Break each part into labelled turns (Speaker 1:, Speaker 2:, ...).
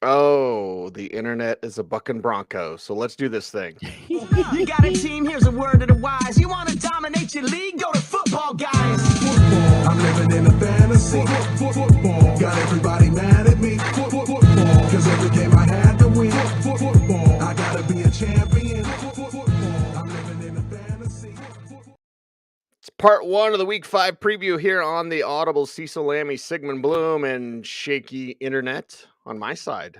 Speaker 1: Oh, the internet is a bucking bronco. So let's do this thing.
Speaker 2: You got a team, here's a word to the wise. You want to dominate your league? Go to football, guys.
Speaker 3: Football, I'm living in a fantasy. Football, got everybody mad at me. Football, cause every game I had to win. Football, I gotta be a champion. Football, I'm living in a fantasy.
Speaker 1: It's part one of the week 5 preview here on the Audible. Cecil, Lammey, Sigmund, Bloom, and shaky internet on my side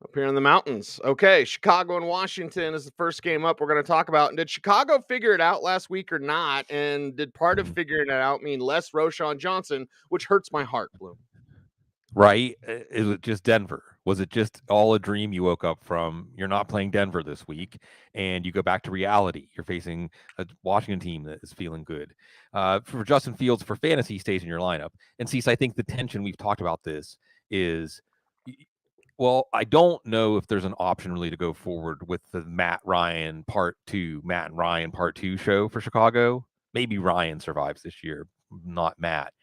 Speaker 1: up here in the mountains. Okay, Chicago and Washington is the first game up we're going to talk about. And did Chicago figure it out last week or not? And did part of figuring it out mean less Roschon Johnson, which hurts my heart, Bloom?
Speaker 4: Right? Is it just Denver? Was it just all a dream you woke up from? You're not playing Denver this week, and you go back to reality. You're facing a Washington team that is feeling good. For Justin Fields, for fantasy, he stays in your lineup. And Cease, I think the tension, we've talked about this, is, well, I don't know if there's an option really to go forward with the Matt and Ryan part 2 show for Chicago. Maybe Ryan survives this year, not Matt.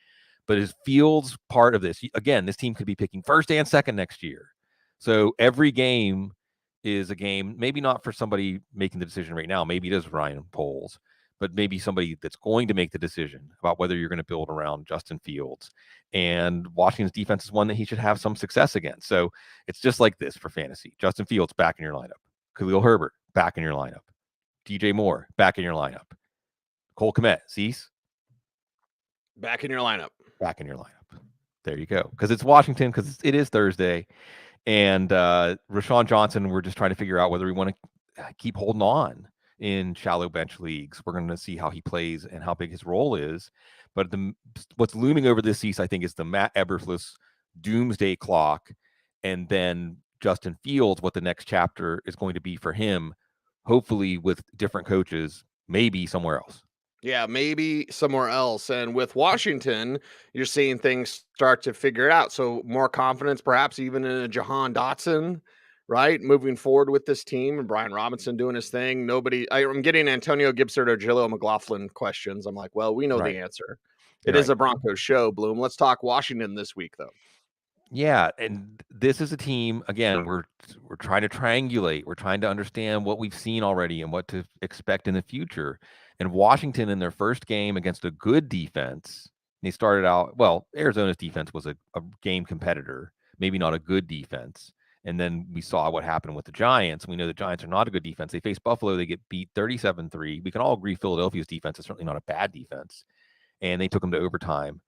Speaker 4: But is Fields part of this? Again, this team could be picking first and second next year. So every game is a game, maybe not for somebody making the decision right now. Maybe it is Ryan Poles, but maybe somebody that's going to make the decision about whether you're going to build around Justin Fields. And Washington's defense is one that he should have some success against. So it's just like this for fantasy. Justin Fields back in your lineup. Khalil Herbert back in your lineup. DJ Moore back in your lineup. Cole Kmet, Cease.
Speaker 1: Back in your lineup.
Speaker 4: Back in your lineup. There you go. Because it's Washington, because it is Thursday. And Roschon Johnson, we're just trying to figure out whether we want to keep holding on in shallow bench leagues. We're going to see how he plays and how big his role is. But what's looming over this season, I think, is the Matt Eberflus doomsday clock. And then Justin Fields, what the next chapter is going to be for him, hopefully with different coaches, maybe somewhere else.
Speaker 1: Yeah, maybe somewhere else. And with Washington, you're seeing things start to figure it out. So more confidence, perhaps even in a Jahan Dotson, right? Moving forward with this team and Brian Robinson doing his thing. I'm getting Antonio Gibson or Jaleel McLaughlin questions. I'm like, well, we know the answer. It is a Broncos show, Bloom. Let's talk Washington this week, though.
Speaker 4: Yeah, and this is a team, again, we're trying to triangulate. We're trying to understand what we've seen already and what to expect in the future. And Washington, in their first game against a good defense, they started out, well, Arizona's defense was a game competitor, maybe not a good defense. And then we saw what happened with the Giants. We know the Giants are not a good defense. They face Buffalo. They get beat 37-3. We can all agree Philadelphia's defense is certainly not a bad defense. And they took them to overtime,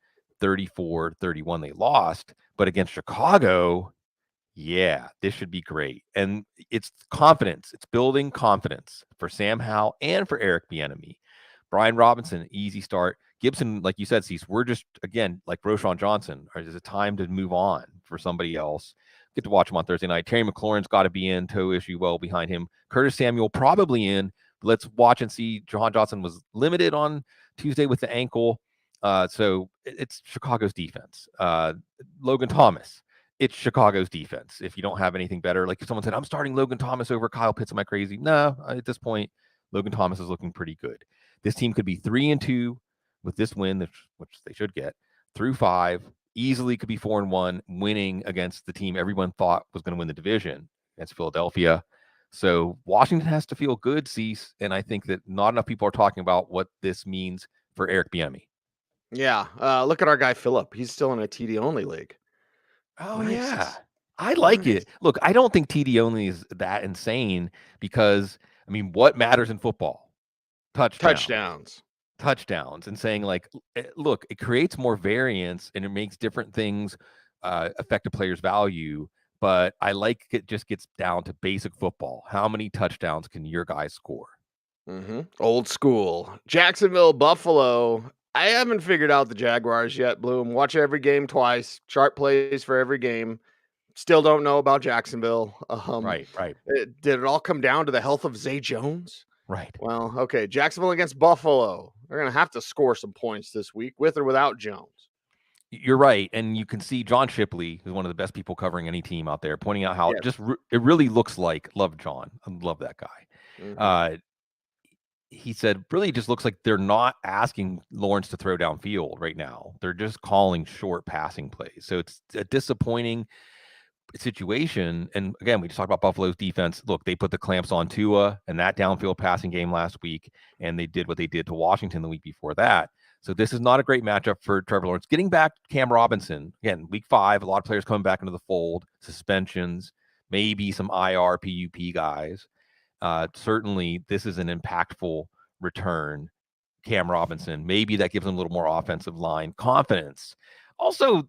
Speaker 4: 34-31. They lost. But against Chicago, yeah, this should be great. And it's confidence. It's building confidence for Sam Howell and for Eric Bieniemy. Brian Robinson, easy start. Gibson, like you said, Cease, we're just, again, like Roschon Johnson. Is it time to move on for somebody else? Get to watch him on Thursday night. Terry McLaurin's got to be in, toe issue well behind him. Curtis Samuel probably in. Let's watch and see. Jahan Johnson was limited on Tuesday with the ankle. So it's Chicago's defense. Logan Thomas, it's Chicago's defense. If you don't have anything better, like if someone said, I'm starting Logan Thomas over Kyle Pitts, am I crazy? No, at this point, Logan Thomas is looking pretty good. This team could be 3-2 with this win, which they should get, through 5. Easily could be 4-1, winning against the team everyone thought was going to win the division against Philadelphia. So Washington has to feel good, Cease, and I think that not enough people are talking about what this means for Eric Bieniemy.
Speaker 1: Yeah, look at our guy Phillip. He's still in a TD only league.
Speaker 4: Oh, nice. Yeah. I like it. Look, I don't think TD only is that insane because, I mean, what matters in football? Touchdowns. And saying, like, look, it creates more variance and it makes different things affect a player's value. But I like it just gets down to basic football. How many touchdowns can your guys score?
Speaker 1: Old school. Jacksonville, Buffalo. I haven't figured out the Jaguars yet, Bloom. Watch every game twice. Chart plays for every game. Still don't know about Jacksonville.
Speaker 4: Right.
Speaker 1: Did it all come down to the health of Zay Jones?
Speaker 4: Right.
Speaker 1: Well, okay. Jacksonville against Buffalo. They're going to have to score some points this week, with or without Jones.
Speaker 4: You're right. And you can see John Shipley, who's one of the best people covering any team out there, pointing out how it really looks like, love John. I love that guy. He said, really just looks like they're not asking Lawrence to throw downfield right now. They're just calling short passing plays. So it's disappointing. situation. And again, we just talked about Buffalo's defense. Look, they put the clamps on Tua and that downfield passing game last week, and they did what they did to Washington the week before that. So this is not a great matchup for Trevor Lawrence. Getting back Cam Robinson, again, week 5, a lot of players coming back into the fold, suspensions, maybe some IR, PUP guys. Certainly, this is an impactful return. Cam Robinson, maybe that gives them a little more offensive line confidence. Also,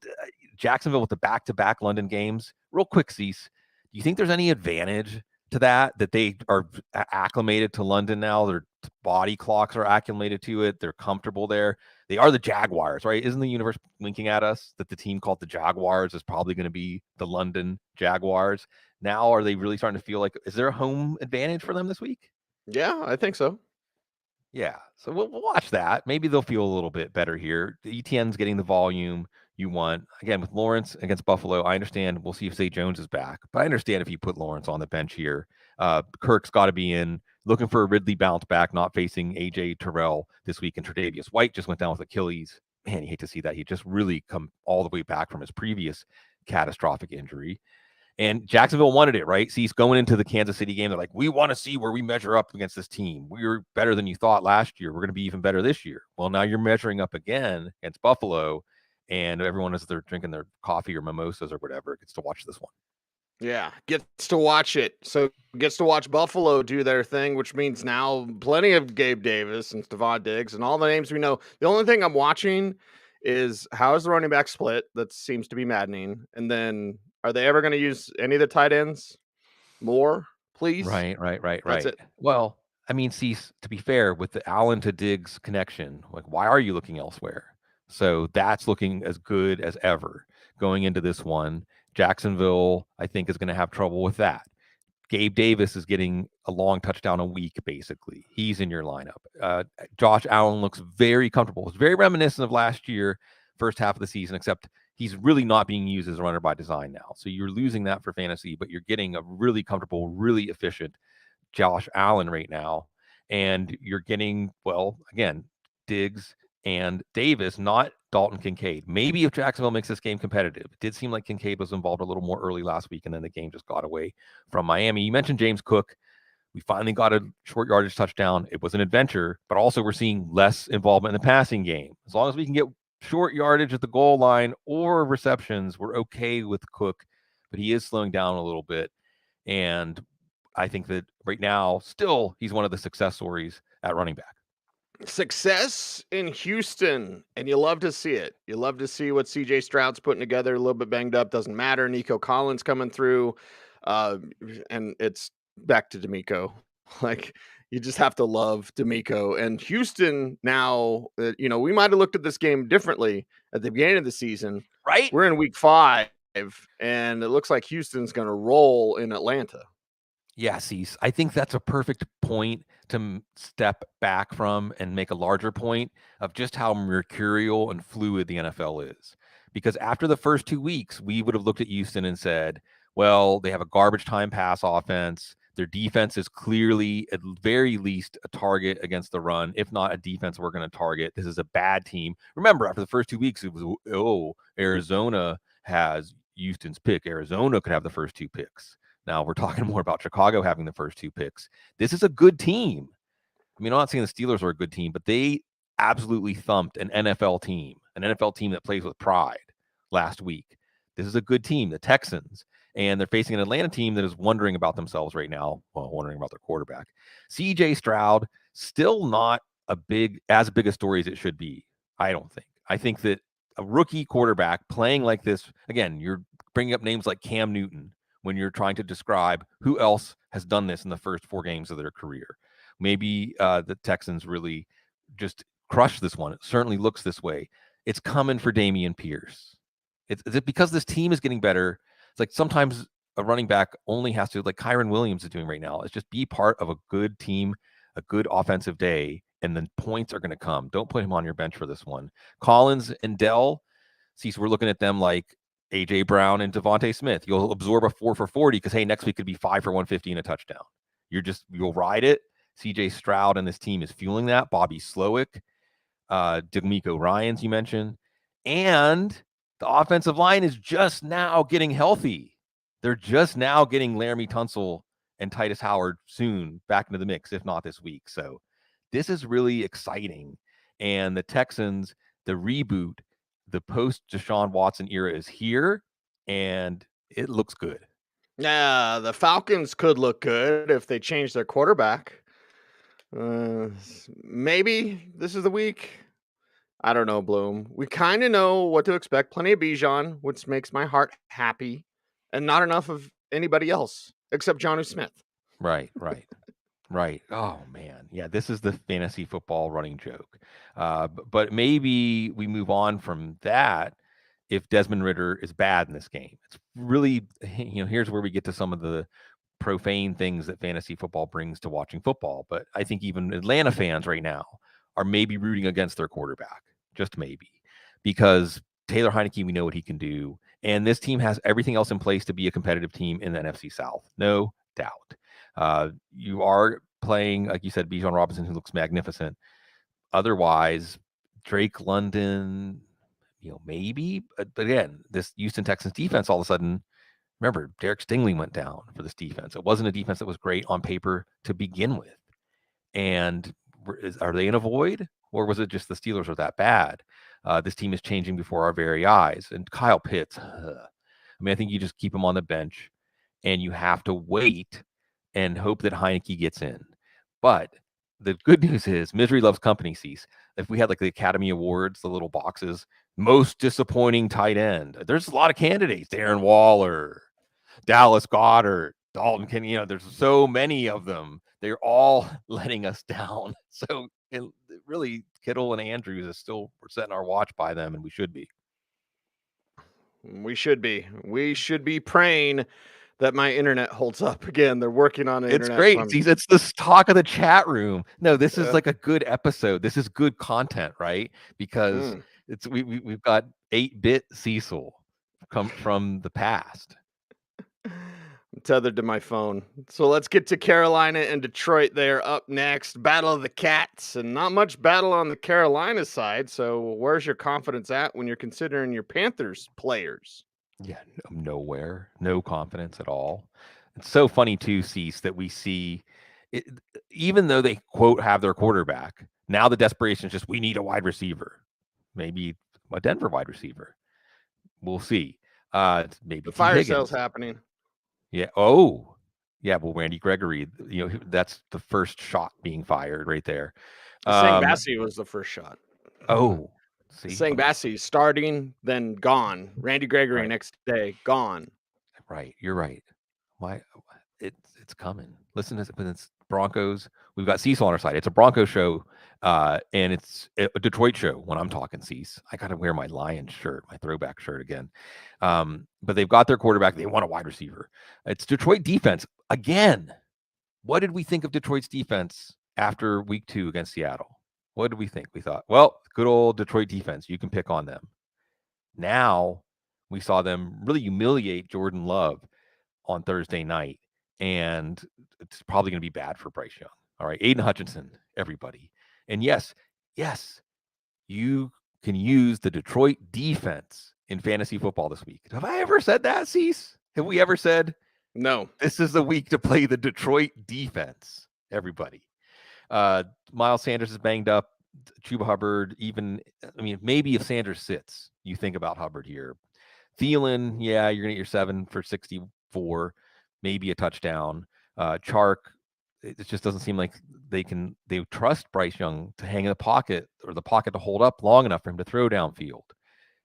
Speaker 4: Jacksonville with the back-to-back London games. Real quick, Cease, do you think there's any advantage to that they are acclimated to London now? Their body clocks are acclimated to it. They're comfortable there. They are the Jaguars, right? Isn't the universe winking at us that the team called the Jaguars is probably going to be the London Jaguars? Now, are they really starting to feel like, is there a home advantage for them this week?
Speaker 1: Yeah, I think so.
Speaker 4: Yeah, so we'll watch that. Maybe they'll feel a little bit better here. The ETN's getting the volume you want. Again, with Lawrence against Buffalo, I understand. We'll see if Zay Jones is back, but I understand if you put Lawrence on the bench here. Kirk's got to be in. Looking for a Ridley bounce back, not facing AJ Terrell this week. And Tre'Davious White just went down with Achilles. Man, you hate to see that. He just really come all the way back from his previous catastrophic injury. And Jacksonville wanted it, right? See, he's going into the Kansas City game. They're like, we want to see where we measure up against this team. We're better than you thought last year. We're going to be even better this year. Well, now you're measuring up again against Buffalo, and everyone, as they're drinking their coffee or mimosas or whatever, gets to watch this one.
Speaker 1: Yeah, gets to watch it. So gets to watch Buffalo do their thing, which means now plenty of Gabe Davis and Stephon Diggs and all the names we know. The only thing I'm watching is how is the running back split? That seems to be maddening. And then are they ever going to use any of the tight ends more, please?
Speaker 4: Right.
Speaker 1: That's it.
Speaker 4: Well, I mean, see, to be fair, with the Allen to Diggs connection, like, why are you looking elsewhere? So that's looking as good as ever going into this one. Jacksonville, I think, is going to have trouble with that. Gabe Davis is getting a long touchdown a week, basically. He's in your lineup. Josh Allen looks very comfortable. It's very reminiscent of last year, first half of the season, except he's really not being used as a runner by design now. So you're losing that for fantasy, but you're getting a really comfortable, really efficient Josh Allen right now. And you're getting, well, again, Diggs and Davis, not Dalton Kincaid. Maybe if Jacksonville makes this game competitive. It did seem like Kincaid was involved a little more early last week, and then the game just got away from Miami. You mentioned James Cook. We finally got a short yardage touchdown. It was an adventure, but also we're seeing less involvement in the passing game. As long as we can get short yardage at the goal line or receptions, we're okay with Cook, but he is slowing down a little bit. And I think that right now, still, he's one of the success stories at running back.
Speaker 1: Success in Houston, and you love to see it. You love to see what CJ Stroud's putting together. A little bit banged up, doesn't matter. Nico Collins coming through, and it's back to D'Amico. Like, you just have to love D'Amico. And Houston now, we might have looked at this game differently at the beginning of the season.
Speaker 4: Right?
Speaker 1: We're in week 5, and it looks like Houston's going to roll in Atlanta.
Speaker 4: Yeah, Cease. I think that's a perfect point to step back from and make a larger point of just how mercurial and fluid the NFL is. Because after the first 2 weeks, we would have looked at Houston and said, well, they have a garbage time pass offense. Their defense is clearly, at very least, a target against the run, if not a defense we're going to target. This is a bad team. Remember, after the first 2 weeks, it was, Arizona has Houston's pick. Arizona could have the first 2 picks. Now we're talking more about Chicago having the first 2 picks. This is a good team. I mean, I'm not saying the Steelers are a good team, but they absolutely thumped an NFL team that plays with pride last week. This is a good team, the Texans, and they're facing an Atlanta team that is wondering about themselves right now, wondering about their quarterback. CJ Stroud, still not as big a story as it should be, I don't think. I think that a rookie quarterback playing like this, again, you're bringing up names like Cam Newton, when you're trying to describe who else has done this in the first 4 games of their career. Maybe the Texans really just crushed this one. It certainly looks this way. It's coming for Dameon Pierce. Is it because this team is getting better? It's like sometimes a running back only has to, like Kyron Williams is doing right now, is just be part of a good team, a good offensive day, and then points are going to come. Don't put him on your bench for this one. Collins and Dell, see, so we're looking at them like A.J. Brown and Devontae Smith. You'll absorb a 4 for 40 because, hey, next week could be 5 for 150 and a touchdown. You'll ride it. C.J. Stroud and this team is fueling that. Bobby Slowick, D'Amico Ryans, you mentioned. And the offensive line is just now getting healthy. They're just now getting Laramie Tunsil and Titus Howard soon back into the mix, if not this week. So this is really exciting. And the Texans, the reboot, the post Deshaun Watson era is here, and it looks good.
Speaker 1: Yeah, the Falcons could look good if they change their quarterback. Maybe this is the week. I don't know, Bloom. We kind of know what to expect. Plenty of Bijan, which makes my heart happy, and not enough of anybody else except Jonnu Smith.
Speaker 4: Right. Oh man, yeah, this is the fantasy football running joke. But maybe we move on from that if Desmond Ridder is bad in this game. It's really, here's where we get to some of the profane things that fantasy football brings to watching football. But I think even Atlanta fans right now are maybe rooting against their quarterback, just maybe, because Taylor Heineke, we know what he can do, and this team has everything else in place to be a competitive team in the NFC South, no doubt. You are playing, like you said, Bijan Robinson, who looks magnificent. Otherwise, Drake London, maybe. But again, this Houston Texans defense, all of a sudden, remember, Derek Stingley went down for this defense. It wasn't a defense that was great on paper to begin with. And are they in a void? Or was it just the Steelers are that bad? This team is changing before our very eyes. And Kyle Pitts, I think you just keep him on the bench, and you have to wait and hope that Heineke gets in. But the good news is misery loves company, Cease. If we had like the Academy Awards, the little boxes, most disappointing tight end, there's a lot of candidates. Darren Waller, Dallas Goedert, Dalton Kenny, there's so many of them. They're all letting us down. So really, Kittle and Andrews is still, we're setting our watch by them, and we should be.
Speaker 1: We should be praying that my internet holds up again. They're working on the
Speaker 4: It's
Speaker 1: internet.
Speaker 4: great. See, it's the talk of the chat room. No, this is like a good episode. This is good content, right? Because we've got 8-bit Cecil come from the past.
Speaker 1: I'm tethered to my phone. So let's get to Carolina and Detroit. They're up next. Battle of the Cats, and not much battle on the Carolina side. So where's your confidence at when you're considering your Panthers players?
Speaker 4: Yeah, nowhere, no confidence at all. It's so funny too, Cease, that we see it, even though they quote have their quarterback, now the desperation is just we need a wide receiver, maybe a Denver wide receiver. We'll see. Maybe
Speaker 1: the fire sale's happening.
Speaker 4: Yeah. Oh, yeah. Well, Randy Gregory, that's the first shot being fired right there.
Speaker 1: Sangbassi was the first shot.
Speaker 4: Oh.
Speaker 1: Sangbassi starting, then gone. Randy Gregory next day, gone.
Speaker 4: Right. You're right. Why? It's coming. Listen to it. When it's Broncos, we've got Cecil on our side. It's a Broncos show, and it's a Detroit show when I'm talking Cecil. I got to wear my Lions shirt, my throwback shirt again. But they've got their quarterback. They want a wide receiver. It's Detroit defense again. What did we think of Detroit's defense after week 2 against Seattle? What did we think? We thought, well, good old Detroit defense. You can pick on them. Now we saw them really humiliate Jordan Love on Thursday night, and it's probably going to be bad for Bryce Young. All right, Aiden Hutchinson, everybody. And yes, you can use the Detroit defense in fantasy football this week. Have I ever said that, Cease? Have we ever said,
Speaker 1: no,
Speaker 4: this is the week to play the Detroit defense, everybody? Miles Sanders is banged up. Chuba Hubbard, maybe if Sanders sits, you think about Hubbard here. Thielen, yeah, you're going to get your 7 for 64, maybe a touchdown. Chark, it just doesn't seem like they trust Bryce Young to hang in the pocket, or the pocket to hold up long enough for him to throw downfield.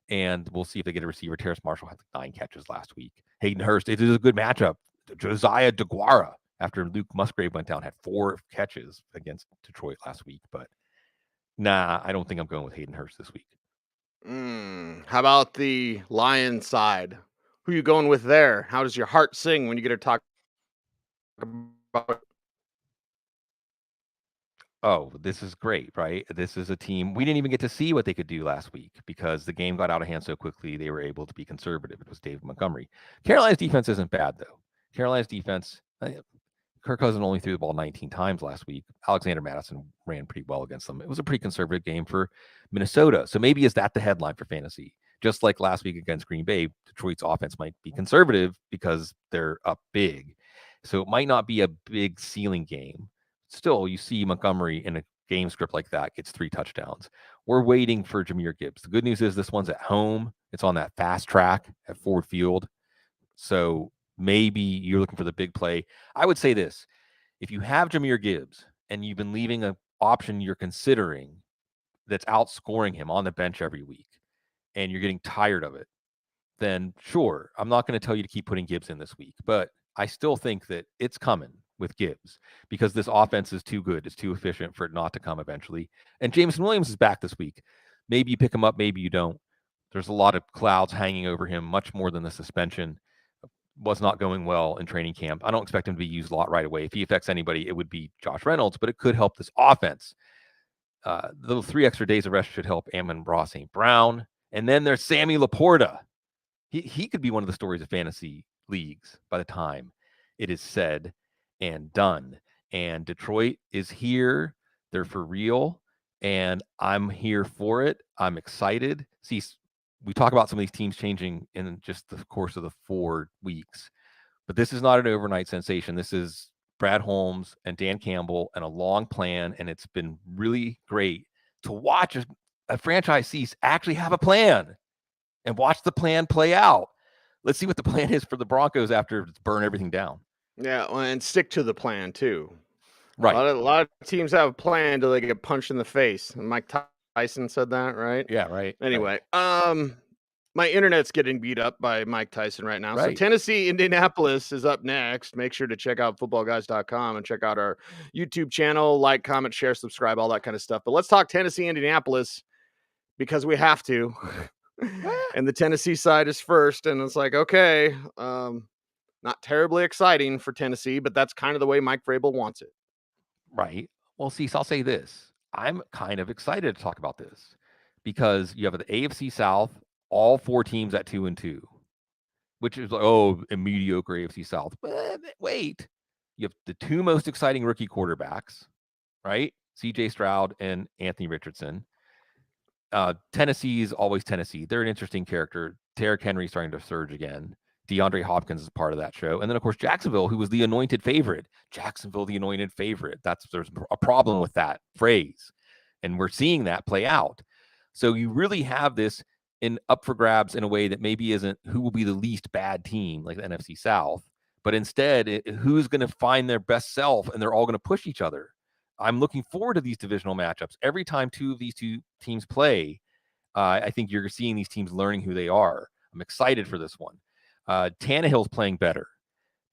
Speaker 4: And we'll see if they get a receiver. Terrace Marshall had 9 catches last week. Hayden Hurst, it is a good matchup. Josiah DeGuara, after Luke Musgrave went down, had 4 catches against Detroit last week. But nah, I don't think I'm going with Hayden Hurst this week.
Speaker 1: How about the Lions side? Who are you going with there? How does your heart sing when you get to talk about it?
Speaker 4: Oh, this is great, right? This is a team. We didn't even get to see what they could do last week because the game got out of hand so quickly. They were able to be conservative. It was David Montgomery. Carolina's defense isn't bad, though. Carolina's defense, Kirk Cousins only threw the ball 19 times last week. Alexander Mattison ran pretty well against them. It was a pretty conservative game for Minnesota. So maybe is that the headline for fantasy? just like last week against Green Bay, Detroit's offense might be conservative because they're up big. So it might not be a big ceiling game. Still, you see Montgomery in a game script like that gets 3 touchdowns. We're waiting for Jahmyr Gibbs. The good news is this one's at home. It's on that fast track at Ford Field. So maybe you're looking for the big play. I would say this. If you have Jahmyr Gibbs and you've been leaving an option you're considering that's outscoring him on the bench every week and you're getting tired of it, then sure, I'm not going to tell you to keep putting Gibbs in this week, but I still think that it's coming with Gibbs because this offense is too good. It's too efficient for it not to come eventually. And Jameson Williams is back this week. Maybe you pick him up, maybe you don't. There's a lot of clouds hanging over him, much more than the suspension. Was not going well in training camp. I don't expect him to be used a lot right away. If he affects anybody, it would be Josh Reynolds, but it could help this offense. The 3 extra days of rest should help Amon-Ra St. Brown. And then there's Sammy Laporta. He could be one of the stories of fantasy leagues by the time it is said and done. And Detroit is here. They're for real. And I'm here for it. I'm excited. See, we talk about some of these teams changing in just the course of the 4 weeks. But this is not an overnight sensation. This is Brad Holmes and Dan Campbell and a long plan. And it's been really great to watch a franchise cease actually have a plan and watch the plan play out. Let's see what the plan is for the Broncos after it's burn everything down.
Speaker 1: Yeah, and stick to the plan too.
Speaker 4: Right.
Speaker 1: A lot of teams have a plan until they get punched in the face. And Mike Tyson said that, right?
Speaker 4: Yeah, right.
Speaker 1: Anyway,
Speaker 4: right.
Speaker 1: My internet's getting beat up by Mike Tyson right now.
Speaker 4: Right.
Speaker 1: So Tennessee, Indianapolis is up next. Make sure to check out footballguys.com and check out our YouTube channel. Like, comment, share, subscribe, all that kind of stuff. But let's talk Tennessee, Indianapolis because we have to. And the Tennessee side is first. And it's like, okay, not terribly exciting for Tennessee, but that's kind of the way Mike Vrabel wants it.
Speaker 4: Right. Well, Cecil, I'll say this. I'm kind of excited to talk about this because you have the AFC South, all 4 teams at 2-2, which is like, a mediocre AFC South. But wait, you have the 2 most exciting rookie quarterbacks, right? CJ Stroud and Anthony Richardson. Tennessee is always Tennessee. They're an interesting character. Derrick Henry starting to surge again. DeAndre Hopkins is part of that show. And then, of course, Jacksonville, who was the anointed favorite. Jacksonville, the anointed favorite. There's a problem with that phrase. And we're seeing that play out. So you really have this up for grabs in a way that maybe isn't who will be the least bad team like the NFC South, but instead who's going to find their best self, and they're all going to push each other. I'm looking forward to these divisional matchups. Every time 2 of these 2 teams play, I think you're seeing these teams learning who they are. I'm excited for this one. Tannehill's playing better,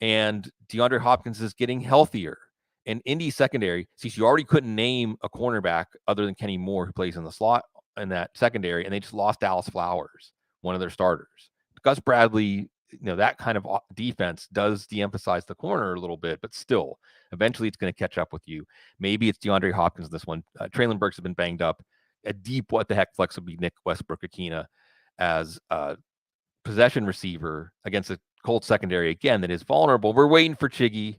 Speaker 4: and DeAndre Hopkins is getting healthier. And Indy secondary, since you already couldn't name a cornerback other than Kenny Moore, who plays in the slot in that secondary, and they just lost Dallas Flowers, one of their starters. Gus Bradley, that kind of defense does de-emphasize the corner a little bit, but still, eventually it's going to catch up with you. Maybe it's DeAndre Hopkins this one. Traylon Burks has been banged up. A deep what the heck flex would be Nick Westbrook-Akina as possession receiver against a Colts secondary, again, that is vulnerable. We're waiting for Chiggy.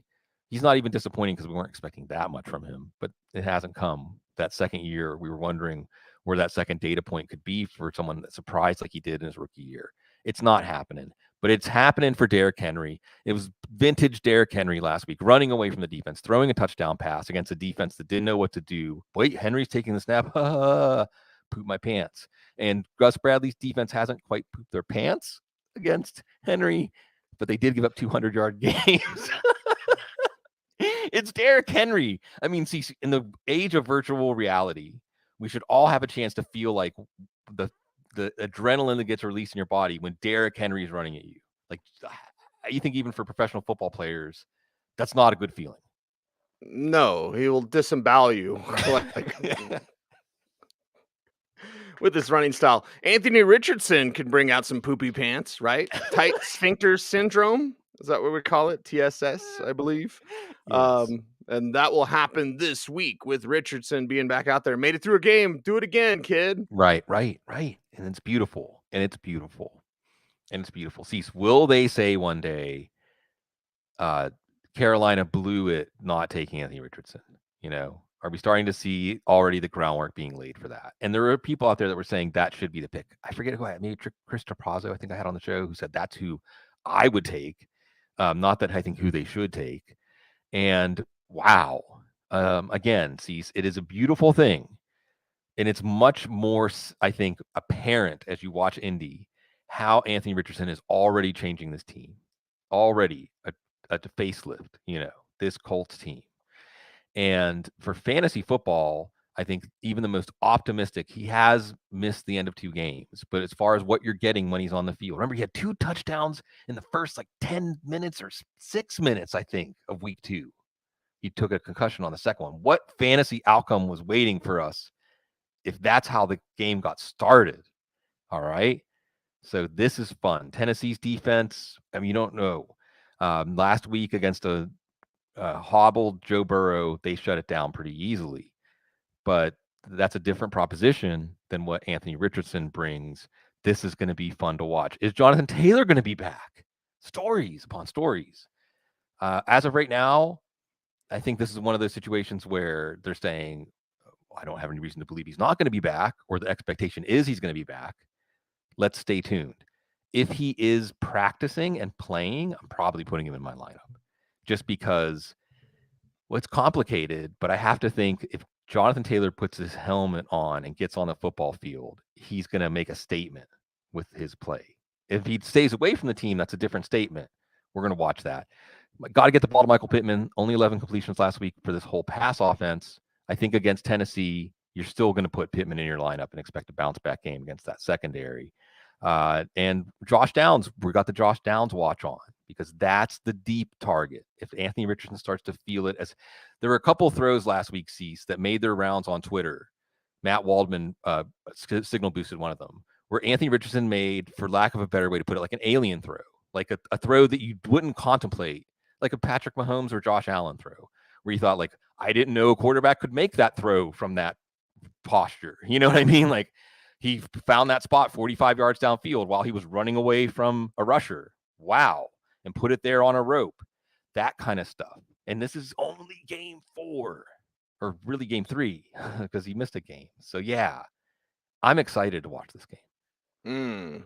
Speaker 4: He's not even disappointing because we weren't expecting that much from him, but it hasn't come. That second year, we were wondering where that second data point could be for someone that surprised like he did in his rookie year. It's not happening, but it's happening for Derrick Henry. It was vintage Derrick Henry last week, running away from the defense, throwing a touchdown pass against a defense that didn't know what to do. Wait, Henry's taking the snap. Poop my pants. And Gus Bradley's defense hasn't quite pooped their pants against Henry, but they did give up 200-yard games. It's Derrick Henry. I mean, see, in the age of virtual reality, we should all have a chance to feel like the adrenaline that gets released in your body when Derrick Henry is running at you. Like, you think even for professional football players, that's not a good feeling.
Speaker 1: No, he will disembowel you with his running style. Anthony Richardson can bring out some poopy pants, right? Tight sphincter syndrome. Is that what we call it? TSS, I believe. Yes. And that will happen this week with Richardson being back out there. Made it through a game. Do it again, kid.
Speaker 4: Right. And it's beautiful. See, will they say one day Carolina blew it not taking Anthony Richardson? Are we starting to see already the groundwork being laid for that? And there are people out there that were saying that should be the pick. I forget who I had, maybe Chris Trapazzo, I think I had on the show, who said that's who I would take. Not that I think who they should take. And wow, again, Cease, it is a beautiful thing. And it's much more, I think, apparent as you watch Indy, how Anthony Richardson is already changing this team. Already a facelift, this Colts team. And for fantasy football, I think even the most optimistic, he has missed the end of 2 games. But as far as what you're getting when he's on the field, remember he had 2 touchdowns in the first 10 minutes or 6 minutes, I think, of week 2. He took a concussion on the second one. What fantasy outcome was waiting for us if that's how the game got started? All right. So this is fun. Tennessee's defense, I mean, you don't know. Last week against a hobbled Joe Burrow, they shut it down pretty easily. But that's a different proposition than what Anthony Richardson brings. This is going to be fun to watch. Is Jonathan Taylor going to be back? Stories upon stories. As of right now, I think this is one of those situations where they're saying, I don't have any reason to believe he's not going to be back, or the expectation is he's going to be back. Let's stay tuned. If he is practicing and playing, I'm probably putting him in my lineup just because, well, it's complicated, but I have to think if Jonathan Taylor puts his helmet on and gets on the football field, he's going to make a statement with his play. If he stays away from the team, that's a different statement. We're going to watch that. Got to get the ball to Michael Pittman. Only 11 completions last week for this whole pass offense. I think against Tennessee, you're still going to put Pittman in your lineup and expect a bounce back game against that secondary. And Josh Downs, we got the Josh Downs watch on because that's the deep target. If Anthony Richardson starts to feel it, as there were a couple of throws last week, Cease, that made their rounds on Twitter. Matt Waldman signal boosted one of them, where Anthony Richardson made, for lack of a better way to put it, like an alien throw, like a throw that you wouldn't contemplate, like a Patrick Mahomes or Josh Allen throw, where you thought, like, I didn't know a quarterback could make that throw from that posture. You know what I mean? Like, he found that spot 45 yards downfield while he was running away from a rusher. Wow. And put it there on a rope. That kind of stuff. And this is only game 4, or really game 3, because he missed a game. So, yeah, I'm excited to watch this game.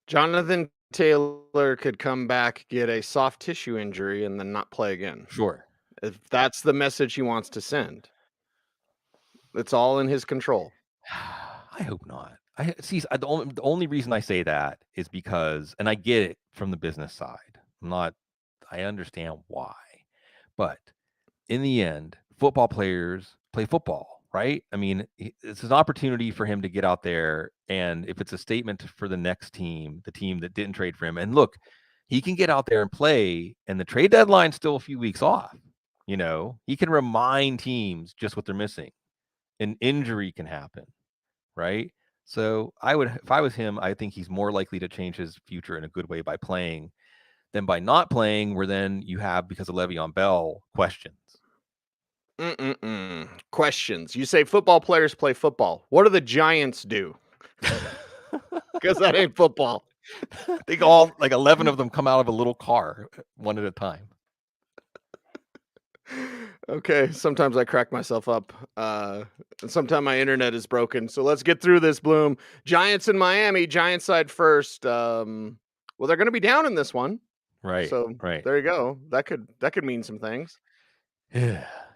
Speaker 1: Jonathan Taylor could come back, get a soft tissue injury, and then not play again.
Speaker 4: Sure.
Speaker 1: If that's the message he wants to send, it's all in his control.
Speaker 4: I hope not. The only reason I say that is because, and I get it from the business side. I understand why. But in the end, football players play football, right? I mean, it's an opportunity for him to get out there. And if it's a statement for the next team, the team that didn't trade for him, and look, he can get out there and play, and the trade deadline's still a few weeks off. He can remind teams just what they're missing. An injury can happen, right? So if I was him, I think he's more likely to change his future in a good way by playing than by not playing, where then you have, because of Le'Veon Bell, questions.
Speaker 1: Questions. You say football players play football. What do the Giants do? Because that ain't football.
Speaker 4: I think all 11 of them come out of a little car, one at a time.
Speaker 1: Okay, sometimes I crack myself up. And sometimes my internet is broken. So let's get through this, Bloom. Giants in Miami, Giants side first. Well, they're going to be down in this one.
Speaker 4: Right.
Speaker 1: So
Speaker 4: right.
Speaker 1: There you go. That could mean some things.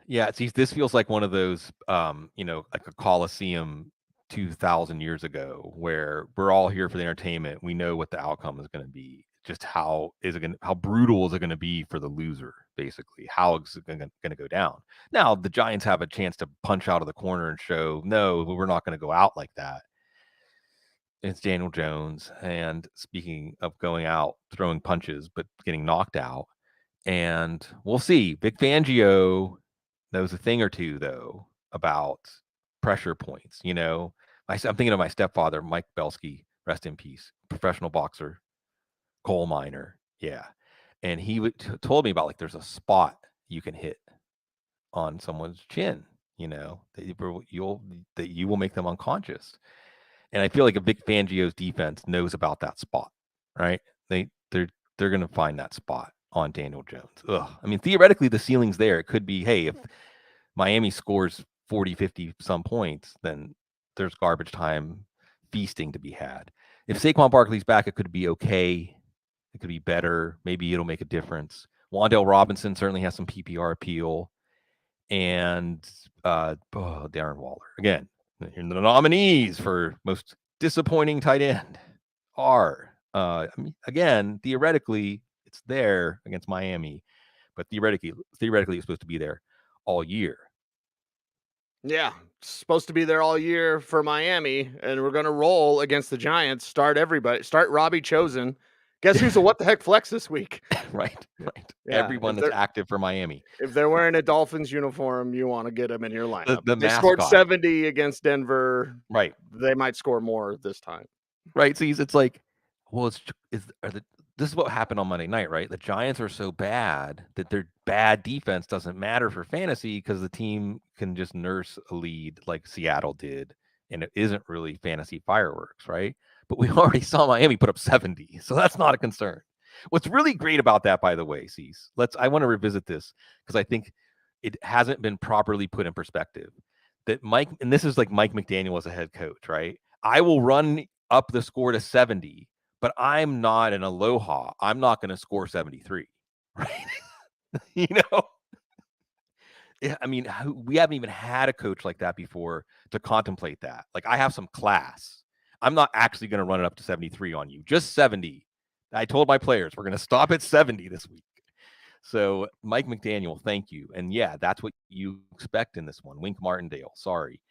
Speaker 4: Yeah, this feels like one of those, like a Coliseum 2,000 years ago, where we're all here for the entertainment. We know what the outcome is going to be. Just how brutal is it going to be for the loser, basically? How is it going to go down? Now, the Giants have a chance to punch out of the corner and show, no, we're not going to go out like that. It's Daniel Jones. And speaking of going out, throwing punches, but getting knocked out. And we'll see. Vic Fangio knows a thing or two, though, about pressure points. I'm thinking of my stepfather, Mike Belsky, rest in peace, professional boxer, coal miner. Yeah. And he told me about, there's a spot you can hit on someone's chin, that you will make them unconscious. And I feel like a Vic Fangio's defense knows about that spot, right? They're going to find that spot on Daniel Jones. I mean, theoretically, the ceiling's there. It could be, hey, if Miami scores 40, 50 some points, then there's garbage time feasting to be had. If Saquon Barkley's back, it could be okay. It could be better. Maybe it'll make a difference. Wan'Dale Robinson certainly has some PPR appeal. And Darren Waller. Again, the nominees for most disappointing tight end are, again, theoretically, it's there against Miami, but theoretically, it's supposed to be there all year.
Speaker 1: Yeah, supposed to be there all year for Miami, and we're gonna roll against the Giants. Start everybody. Start Robbie Chosen. Guess who's a what the heck flex this week?
Speaker 4: Right.
Speaker 1: Yeah,
Speaker 4: Everyone that's active for Miami.
Speaker 1: If they're wearing a Dolphins uniform, you want to get them in your lineup.
Speaker 4: The
Speaker 1: They scored
Speaker 4: mascot.
Speaker 1: 70 against Denver.
Speaker 4: Right.
Speaker 1: They might score more this time.
Speaker 4: Right. So it's like, well, this is what happened on Monday night, right? The Giants are so bad that their bad defense doesn't matter for fantasy because the team can just nurse a lead like Seattle did, and it isn't really fantasy fireworks, right? But we already saw Miami put up 70, so that's not a concern. What's really great about that, by the way, Cease, I want to revisit this because I think it hasn't been properly put in perspective. That Mike, and this is like Mike McDaniel as a head coach, right? I will run up the score to 70, but I'm not an Aloha. I'm not going to score 73, right? You know? I mean, we haven't even had a coach like that before to contemplate that. Like, I have some class. I'm not actually going to run it up to 73 on you, just 70. I told my players we're going to stop at 70 this week. So, Mike McDaniel, thank you. And yeah, that's what you expect in this one. Wink Martindale, sorry.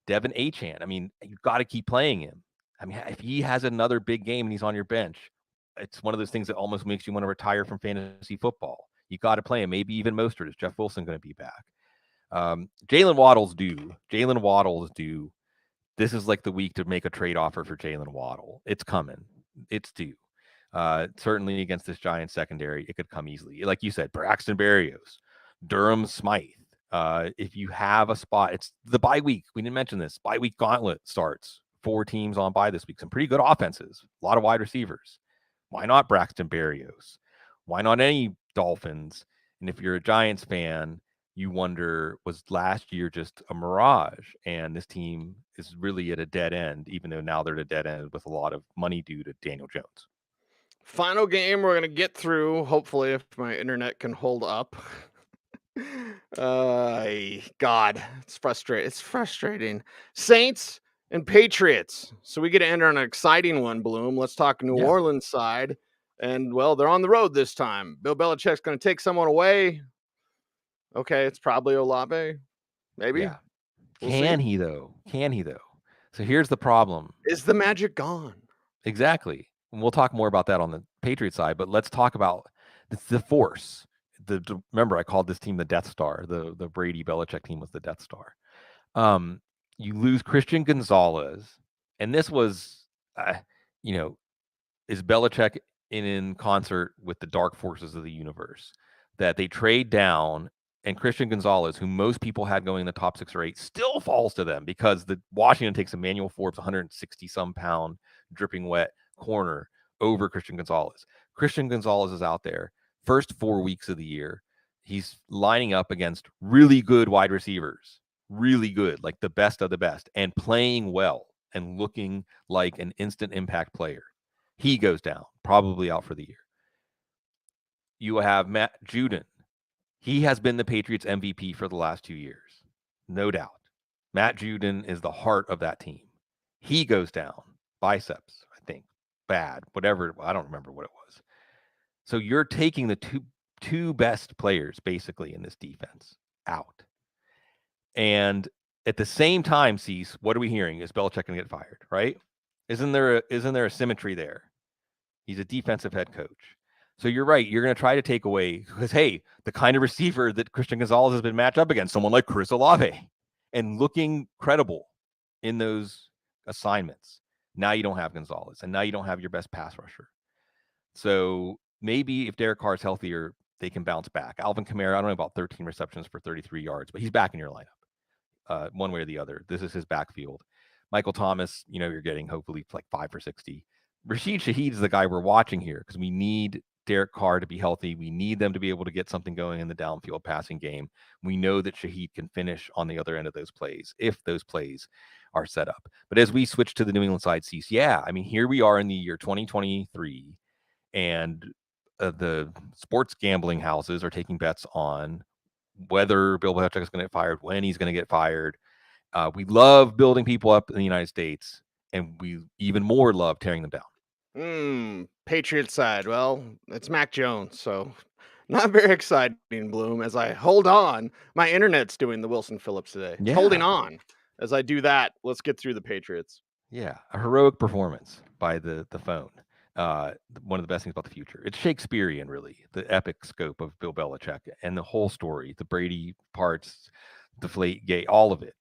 Speaker 4: Devin Achane, I mean, you've got to keep playing him. I mean, if he has another big game and he's on your bench, it's one of those things that almost makes you want to retire from fantasy football. You got to play him. Maybe even Mostert. Is Jeff Wilson going to be back? Jalen Waddle's due. This is like the week to make a trade offer for Jalen Waddle. It's coming. It's due. Certainly against this Giants secondary, it could come easily. Like you said, Braxton Berrios, Durham Smythe. If you have a spot, it's the bye week. We didn't mention this. Bye week gauntlet starts. 4 teams on bye this week. Some pretty good offenses. A lot of wide receivers. Why not Braxton Berrios? Why not any Dolphins? And if you're a Giants fan, you wonder, was last year just a mirage? And this team is really at a dead end, even though now they're at a dead end with a lot of money due to Daniel Jones.
Speaker 1: Final game we're going to get through, hopefully, if my internet can hold up. God, it's frustrating. It's frustrating. Saints and Patriots. So we get to enter an exciting one, Bloom. Let's talk New Orleans side. And, well, they're on the road this time. Bill Belichick's going to take someone away. Okay, it's probably Olave. Maybe.
Speaker 4: Yeah. Can he, though? So here's the problem.
Speaker 1: Is the magic gone?
Speaker 4: Exactly. And we'll talk more about that on the Patriots side, but let's talk about the force. Remember, I called this team the Death Star. The Brady Belichick team was the Death Star. You lose Christian Gonzalez, and this was, is Belichick in concert with the dark forces of the universe that they trade down, and Christian Gonzalez, who most people had going in the top 6 or 8, still falls to them because the Washington takes Emmanuel Forbes, 160-some pound, dripping wet corner over Christian Gonzalez. Christian Gonzalez is out there. First 4 weeks of the year, he's lining up against really good wide receivers, really good, like the best of the best, and playing well and looking like an instant impact player. He goes down, probably out for the year. You have Matt Judon. He has been the Patriots MVP for the last 2 years, no doubt. Matt Judon is the heart of that team. He goes down, biceps, I think, bad, whatever. I don't remember what it was. So you're taking the two best players basically in this defense out. And at the same time, Cease, what are we hearing? Is Belichick going to get fired, right? Isn't there a symmetry there? He's a defensive head coach. So you're right. You're going to try to take away because, hey, the kind of receiver that Christian Gonzalez has been matched up against, someone like Chris Olave, and looking credible in those assignments. Now you don't have Gonzalez, and now you don't have your best pass rusher. So maybe if Derek Carr is healthier, they can bounce back. Alvin Kamara, I don't know about 13 receptions for 33 yards, but he's back in your lineup one way or the other. This is his backfield. Michael Thomas, you're getting hopefully like 5 for 60. Rashid Shaheed is the guy we're watching here because we need Derek Carr to be healthy. We need them to be able to get something going in the downfield passing game. We know that Shaheed can finish on the other end of those plays if those plays are set up. But as we switch to the New England side, Cease, I mean, here we are in the year 2023, and the sports gambling houses are taking bets on whether Bill Belichick is going to get fired, when he's going to get fired. We love building people up in the United States, and we even more love tearing them down.
Speaker 1: Patriots side. Well, it's Mac Jones, so not very exciting, Bloom. As I hold on, my internet's doing the Wilson Phillips today. It's holding on. As I do that, let's get through the Patriots.
Speaker 4: Yeah, a heroic performance by the phone. One of the best things about the future. It's Shakespearean, really, the epic scope of Bill Belichick and the whole story, the Brady parts, Deflate Gate, all of it.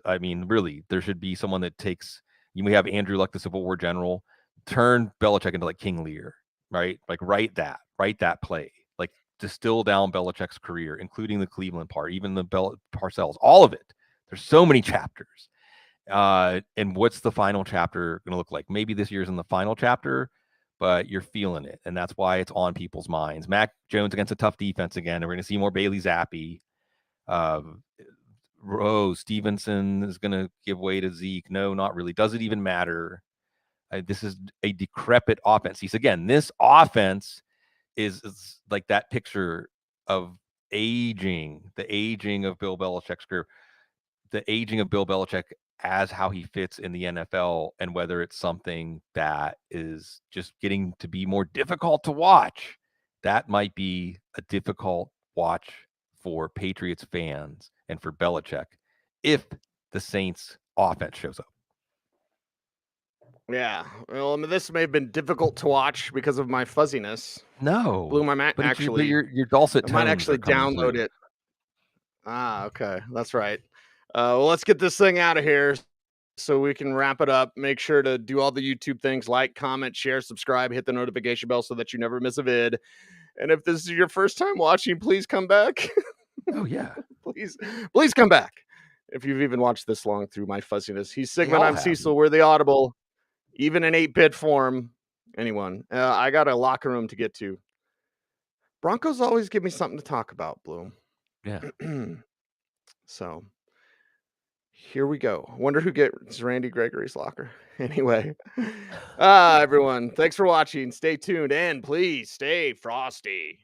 Speaker 4: I mean, really, there should be someone that takes. We have Andrew Luck, the Civil War general, turn Belichick into like King Lear, right? Like write that play, like distill down Belichick's career, including the Cleveland part, even the Parcells, all of it. There's so many chapters. And what's the final chapter going to look like? Maybe this year's in the final chapter, but you're feeling it. And that's why it's on people's minds. Mac Jones against a tough defense again. And we're going to see more Bailey Zappi. Rose Stevenson is going to give way to Zeke. No, not really. Does it even matter? This is a decrepit offense. Again, this offense is like that picture of the aging of Bill Belichick's career, the aging of Bill Belichick as how he fits in the NFL, and whether it's something that is just getting to be more difficult to watch. That might be a difficult watch for Patriots fans and for Belichick if the Saints offense shows up.
Speaker 1: Yeah, well, I mean, this may have been difficult to watch because of my fuzziness.
Speaker 4: No,
Speaker 1: Bloom, I might
Speaker 4: but
Speaker 1: actually
Speaker 4: your dulcet tones
Speaker 1: I might actually download it. Okay, that's right. Well, let's get this thing out of here so we can wrap it up. Make sure to do all the YouTube things, like, comment, share, subscribe, hit the notification bell so that you never miss a vid. And if this is your first time watching, please come back.
Speaker 4: Oh yeah,
Speaker 1: please come back. If you've even watched this long through my fuzziness. He's Sigmund, I'm
Speaker 4: have.
Speaker 1: Cecil, we're the Audible, even in 8-bit form. Anyone, I got a locker room to get to. Broncos always give me something to talk about, Bloom.
Speaker 4: Yeah.
Speaker 1: So here we go. Wonder who gets Randy Gregory's locker. Anyway, everyone, thanks for watching. Stay tuned and please stay frosty.